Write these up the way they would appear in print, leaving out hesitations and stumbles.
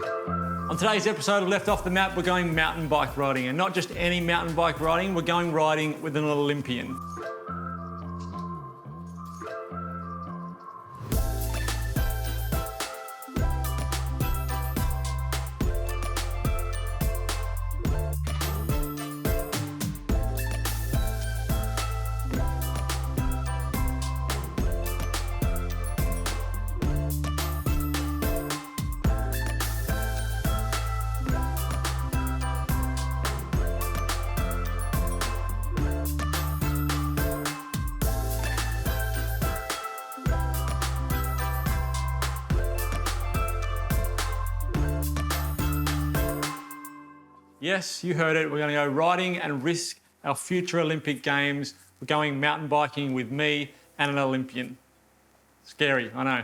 On today's episode of Left Off the Map, we're going mountain bike riding, and not just any mountain bike riding, we're going riding with an Olympian. Yes, you heard it. We're going to go riding and risk our future Olympic Games. We're going mountain biking with me and an Olympian. Scary, I know.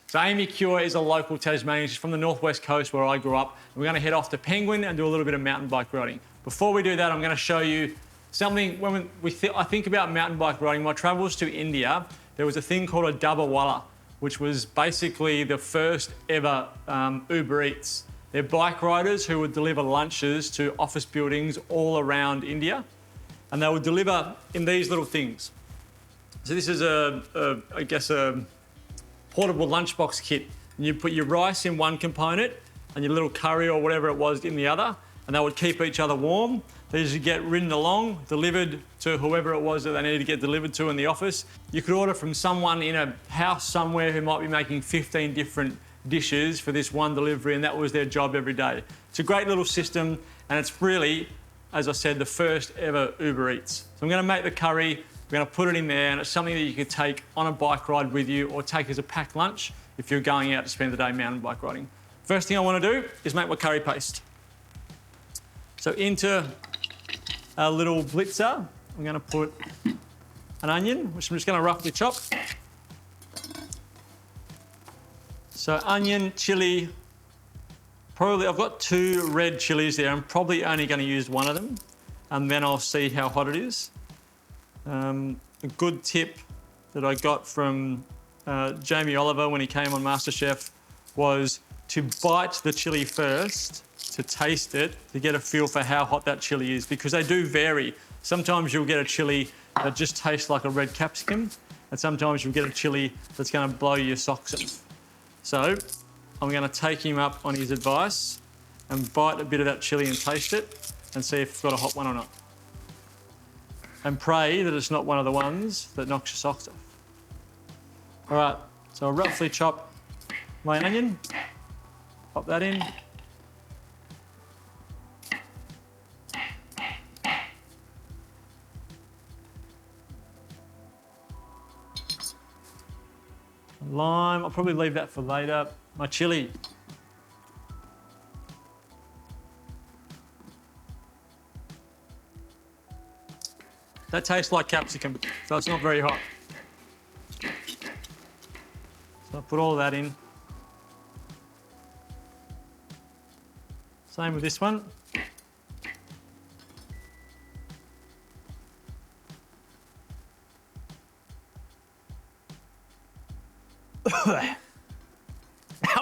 So Amy Cure is a local Tasmanian. She's from the northwest coast where I grew up. We're going to head off to Penguin and do a little bit of mountain bike riding. Before we do that, I'm going to show you something. When I think about mountain bike riding, my travels to India, there was a thing called a Dabawala, which was basically the first ever Uber Eats. They're bike riders who would deliver lunches to office buildings all around India, and they would deliver in these little things. So this is I guess a portable lunchbox kit. And you put your rice in one component and your little curry or whatever it was in the other, and they would keep each other warm. These would get ridden along, delivered to whoever it was that they needed to get delivered to in the office. You could order from someone in a house somewhere who might be making 15 different dishes for this one delivery, and that was their job every day. It's a great little system, and it's really, as I said, the first ever Uber Eats. So I'm going to make the curry, we're going to put it in there, and it's something that you could take on a bike ride with you or take as a packed lunch if you're going out to spend the day mountain bike riding. First thing I want to do is make my curry paste. So into our little blitzer, I'm going to put an onion, which I'm just going to roughly chop. So onion, chilli, probably I've got 2 red chilies there. I'm probably only going to use one of them, and then I'll see how hot it is. A good tip that I got from Jamie Oliver when he came on MasterChef was to bite the chili first, to taste it, to get a feel for how hot that chili is, because they do vary. Sometimes you'll get a chili that just tastes like a red capsicum, and sometimes you'll get a chili that's going to blow your socks off. So I'm going to take him up on his advice and bite a bit of that chili and taste it and see if it's got a hot one or not. And pray that it's not one of the ones that knocks your socks off. All right, so I'll roughly chop my onion, pop that in. Lime, I'll probably leave that for later. My chilli. That tastes like capsicum, so it's not very hot. So I'll put all of that in. Same with this one. That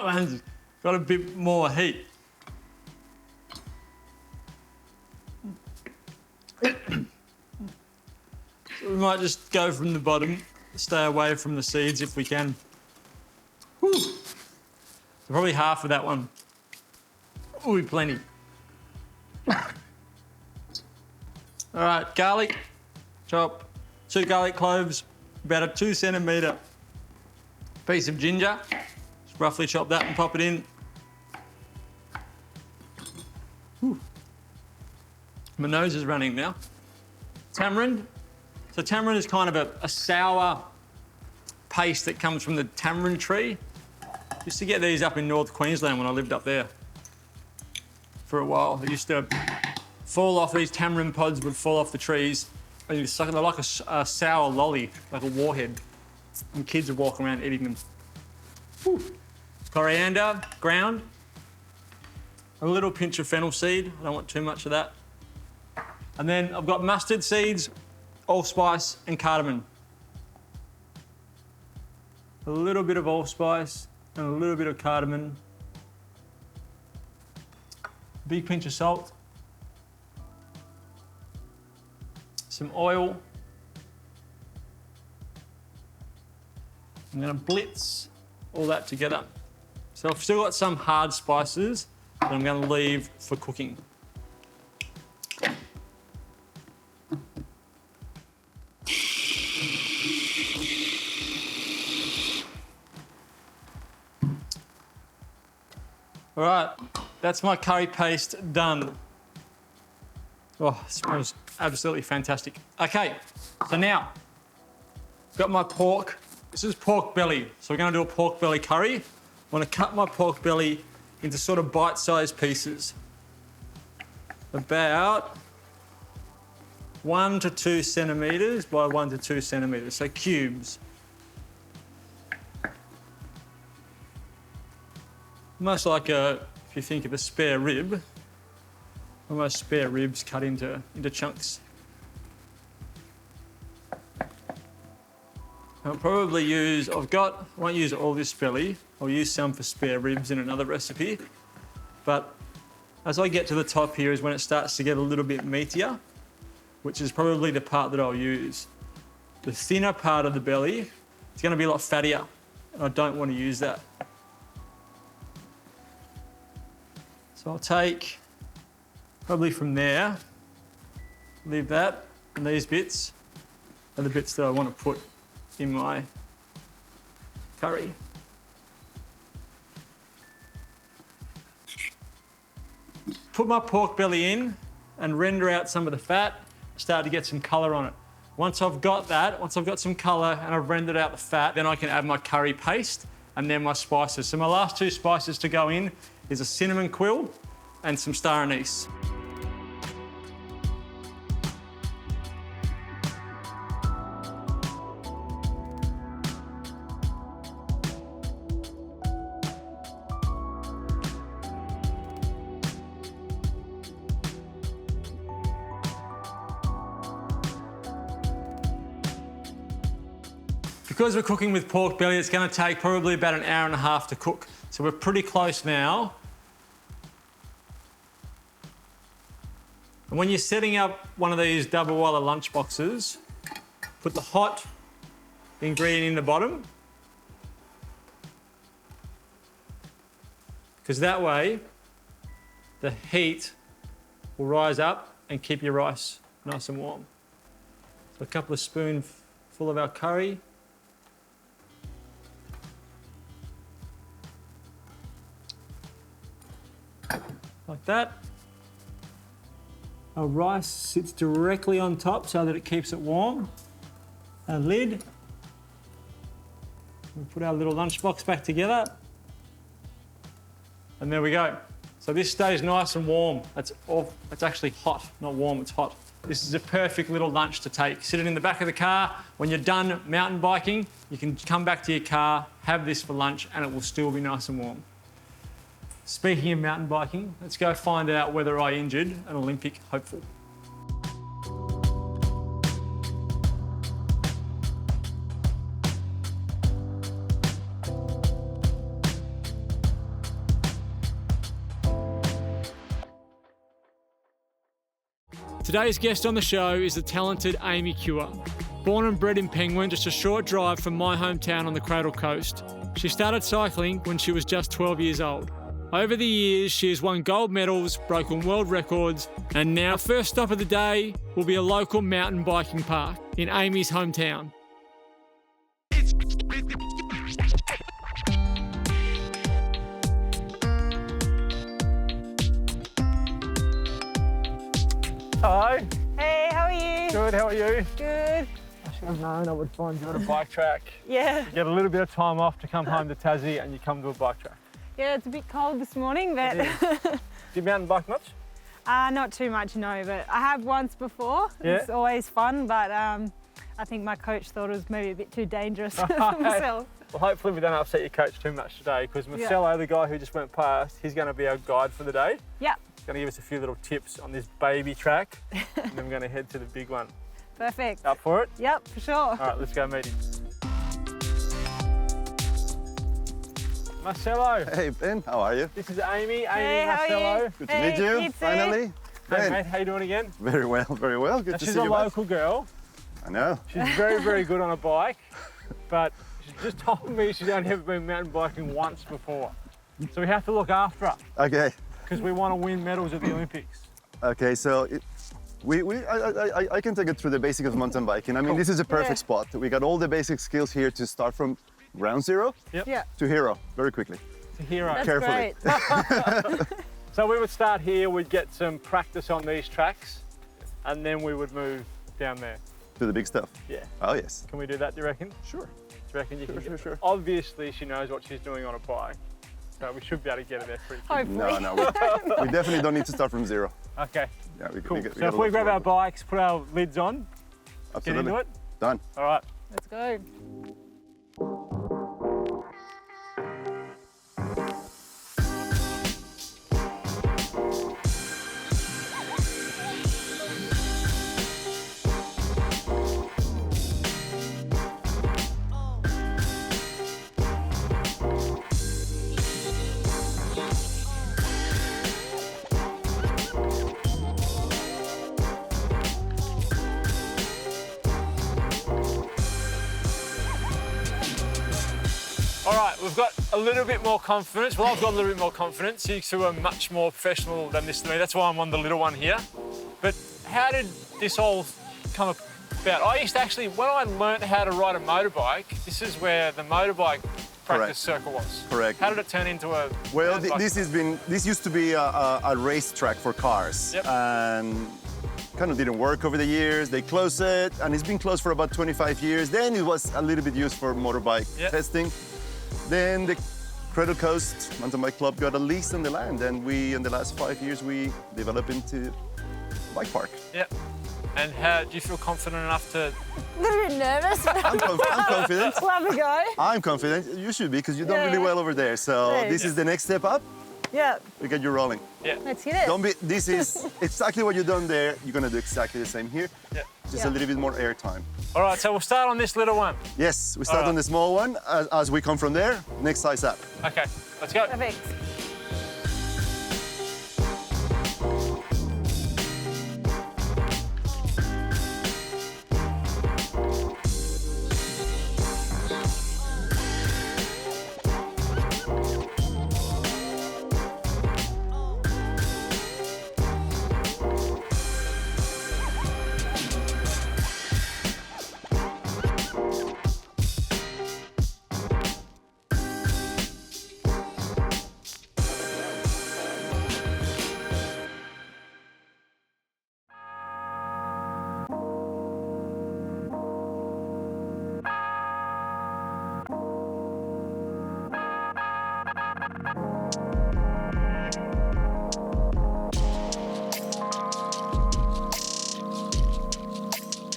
one's got a bit more heat. So we might just go from the bottom, stay away from the seeds if we can. Whew. So probably half of that one. Ooh, plenty. All right, garlic, chop. 2 garlic cloves, about a 2 centimetre piece of ginger. Just roughly chop that and pop it in. Whew. My nose is running now. Tamarind. So tamarind is kind of a sour paste that comes from the tamarind tree. Used to get these up in North Queensland when I lived up there for a while. They used to fall off, these tamarind pods would fall off the trees, and you suck it. They're like a sour lolly, like a warhead. And kids would walk around eating them. Whew. Coriander, ground. A little pinch of fennel seed. I don't want too much of that. And then I've got mustard seeds, allspice, and cardamom. A little bit of allspice and a little bit of cardamom. big pinch of salt, some oil. I'm going to blitz all that together. So I've still got some hard spices that I'm going to leave for cooking. All right, that's my curry paste done. Oh, it smells absolutely fantastic. Okay, so now, got my pork. This is pork belly, so we're gonna do a pork belly curry. I wanna cut my pork belly into sort of bite-sized pieces. About 1 to 2 centimetres by 1 to 2 centimetres, so cubes. Almost like if you think of a spare rib, almost spare ribs cut into chunks. I'll probably use, I won't use all this belly, I'll use some for spare ribs in another recipe. But as I get to the top here is when it starts to get a little bit meatier, which is probably the part that I'll use. The thinner part of the belly, it's gonna be a lot fattier, and I don't want to use that. So I'll take, probably from there, leave that, and these bits are the bits that I want to put in my curry. Put my pork belly in and render out some of the fat, start to get some colour on it. Once I've got that, once I've got some colour and I've rendered out the fat, then I can add my curry paste and then my spices. So my last 2 spices to go in is a cinnamon quill and some star anise. Because we're cooking with pork belly, it's going to take probably about an hour and a half to cook. So we're pretty close now. And when you're setting up one of these double walla lunch boxes, put the hot ingredient in the bottom, because that way the heat will rise up and keep your rice nice and warm. So a couple of spoonfuls of our curry. Like that. Our rice sits directly on top so that it keeps it warm. Our lid. We put our little lunchbox back together. And there we go. So this stays nice and warm. It's actually hot, not warm, it's hot. This is a perfect little lunch to take. Sit it in the back of the car. When you're done mountain biking, you can come back to your car, have this for lunch, and it will still be nice and warm. Speaking of mountain biking, let's go find out whether I injured an Olympic hopeful. Today's guest on the show is the talented Amy Cure. Born and bred in Penguin, just a short drive from my hometown on the Cradle Coast. She started cycling when she was just 12 years old. Over the years, she has won gold medals, broken world records, and now first stop of the day will be a local mountain biking park in Amy's hometown. Hello. Hey, how are you? Good, how are you? Good. I should have known I would find you at a bike track. Yeah. You get a little bit of time off to come home to Tassie and you come to a bike track. Yeah, it's a bit cold this morning, but... Do you mountain bike much? Not too much, no, but I have once before. Yeah. It's always fun, but I think my coach thought it was maybe a bit too dangerous for myself. Well, hopefully we don't upset your coach too much today, because Marcelo, the guy who just went past, he's going to be our guide for the day. Yep. He's going to give us a few little tips on this baby track, and then we're going to head to the big one. Perfect. Up for it? Yep, for sure. All right, let's go meet him. Marcelo. Hey, Ben, how are you? This is Amy. Hey, how are Marcelo. you? Good to meet you, too. finally. Hey, Ben, mate, how you doing again? very well, very well. Good Now, to she's see a you back. local girl. I know. She's very, very good on a bike, but she just told me she's only ever been mountain biking once before. So we have to look after her Okay, because we want to win medals at the Olympics. okay, so I can take it through the basics of mountain biking. I mean, this is a perfect Yeah. spot. We got all the basic skills here to start from ground zero Yeah, to hero very quickly. It's a hero. that's Carefully. great. So we would start here, we'd get some practice on these tracks, and then we would move down there. To the big stuff. Yeah. Oh, yes. Can we do that, do you reckon? Sure. Do you reckon you can Sure, get sure. Obviously, she knows what she's doing on a bike, so we should be able to get her there pretty quick. Hopefully. No, we definitely don't need to start from zero. Okay, Yeah, cool. got So if we grab our bikes, put our lids on, Absolutely. get into it. Done. All right. Let's go. All right, we've got a little bit more confidence. Well, I've got a little bit more confidence. You two are much more professional than this to me. That's why I'm on the little one here. But how did this all come about? I used to actually, when I learnt how to ride a motorbike, this is where the motorbike practice Correct. circle was. Correct. How did it turn into a Well, mountain bike? this used to be a racetrack for cars, Yep. and kind of didn't work over the years. They closed it, and it's been closed for about 25 years. Then it was a little bit used for motorbike Yep. testing. Then the Cradle Coast Mountain Bike Club got a lease on the land, and in the last 5 years, we developed into a bike park. Yep. And how do you feel confident enough to? A little bit nervous. I'm confident. We'll have a go. I'm confident. You should be, because you've done Yeah, really yeah. well over there. So Thanks. this is the next step up. Yeah, We get you rolling. Yeah. let's hit it. Don't be. This is exactly what you've done there. You're gonna do exactly the same here. Yeah. Just Yeah. a little bit more air time. All right, so we'll start on this little one. Yes, we start Alright. on the small one. As we come from there, next size up. Okay, let's go. Perfect.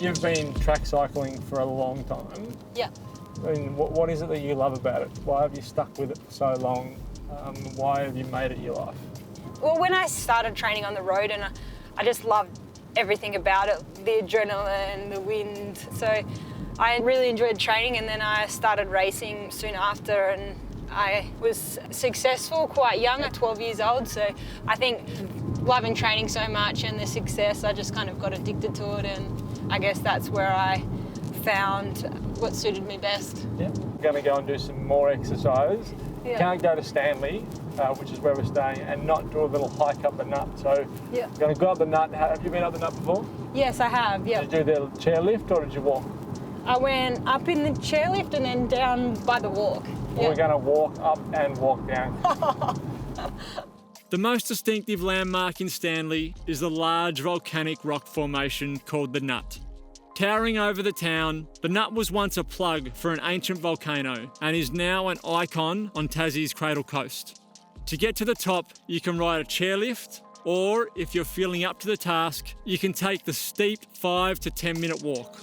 You've been track cycling for a long time. Yeah. I mean, what is it that you love about it? Why have you stuck with it for so long? Why have you made it your life? Well, when I started training on the road, and I just loved everything about it, the adrenaline, the wind. So I really enjoyed training, and then I started racing soon after, and I was successful quite young at 12 years old. So I think loving training so much and the success, I just kind of got addicted to it, and I guess that's where I found what suited me best. Yeah. We're going to go and do some more exercise. Yeah. Can't go to Stanley, which is where we're staying, and not do a little hike up the nut. So Yeah. we're going to go up the nut. Have you been up the nut before? Yes, I have, yeah. Did you do the chairlift or did you walk? I went up in the chairlift and then down by the walk. Well, we're going to walk up and walk down. The most distinctive landmark in Stanley is the large volcanic rock formation called the Nut. Towering over the town, the Nut was once a plug for an ancient volcano and is now an icon on Tassie's Cradle Coast. To get to the top, you can ride a chairlift, or if you're feeling up to the task, you can take the steep 5 to 10 minute walk.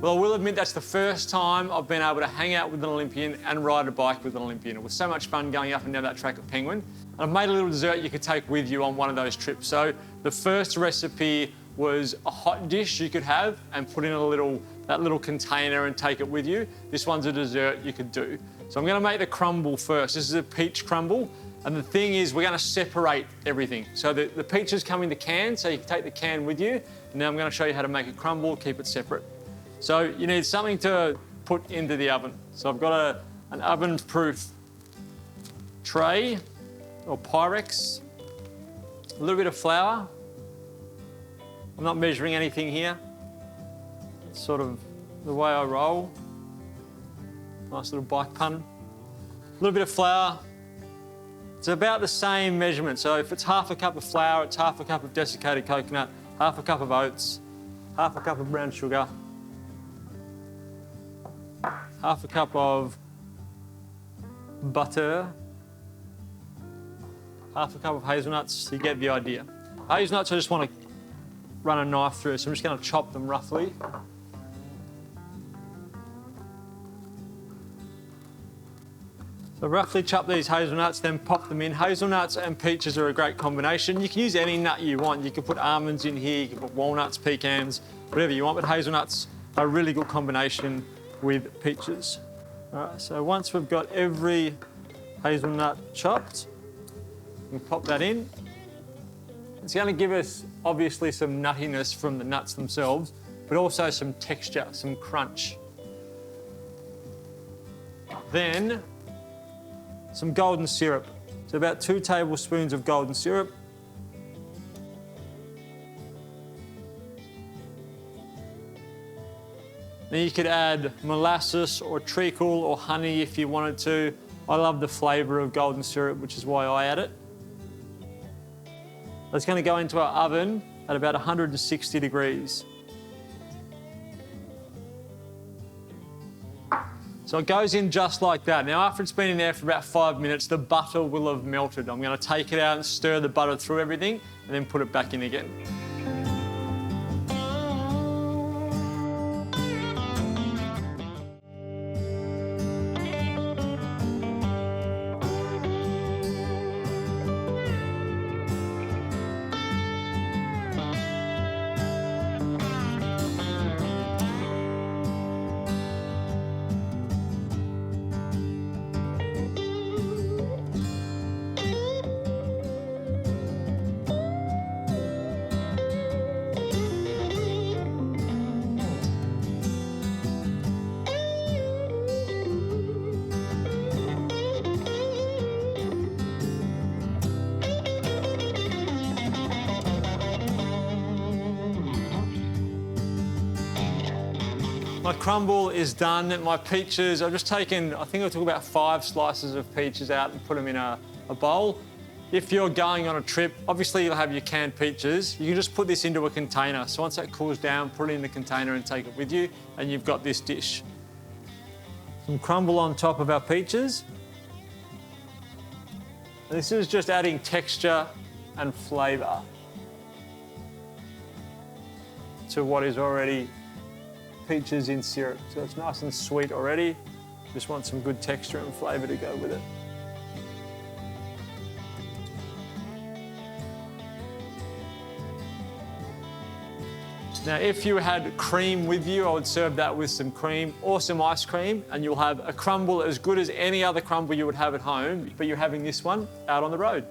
Well, I will admit that's the first time I've been able to hang out with an Olympian and ride a bike with an Olympian. It was so much fun going up and down that track at Penguin. And I've made a little dessert you could take with you on one of those trips. So the first recipe was a hot dish you could have and put in that little container and take it with you. This one's a dessert you could do. So I'm gonna make the crumble first. This is a peach crumble. And the thing is, we're gonna separate everything. So the peaches come in the can, so you can take the can with you. And now I'm gonna show you how to make a crumble, keep it separate. So you need something to put into the oven. So I've got an oven-proof tray or Pyrex, a little bit of flour. I'm not measuring anything here. It's sort of the way I roll. Nice little bike pun. A little bit of flour. It's about the same measurement. So if it's half a cup of flour, it's half a cup of desiccated coconut, half a cup of oats, half a cup of brown sugar, half a cup of butter, half a cup of hazelnuts, so you get the idea. Hazelnuts, I just want to run a knife through, so I'm just going to chop them roughly. So roughly chop these hazelnuts, then pop them in. Hazelnuts and peaches are a great combination. You can use any nut you want. You can put almonds in here, you can put walnuts, pecans, whatever you want, but hazelnuts are a really good combination with peaches. All right, so once we've got every hazelnut chopped, we pop that in. It's going to give us obviously some nuttiness from the nuts themselves, but also some texture, some crunch. Then some golden syrup. So about 2 tablespoons of golden syrup. Then you could add molasses or treacle or honey if you wanted to. I love the flavour of golden syrup, which is why I add it. It's going to go into our oven at about 160 degrees. So it goes in just like that. Now, after it's been in there for about 5 minutes, the butter will have melted. I'm going to take it out and stir the butter through everything and then put it back in again. My crumble is done. My peaches, I've just taken, I think I took about 5 slices of peaches out and put them in a bowl. If you're going on a trip, obviously you'll have your canned peaches. You can just put this into a container. So once that cools down, put it in the container and take it with you, and you've got this dish. Some crumble on top of our peaches. This is just adding texture and flavour to what is already peaches in syrup. So it's nice and sweet already. Just want some good texture and flavour to go with it. Now, if you had cream with you, I would serve that with some cream or some ice cream, and you'll have a crumble as good as any other crumble you would have at home, but you're having this one out on the road.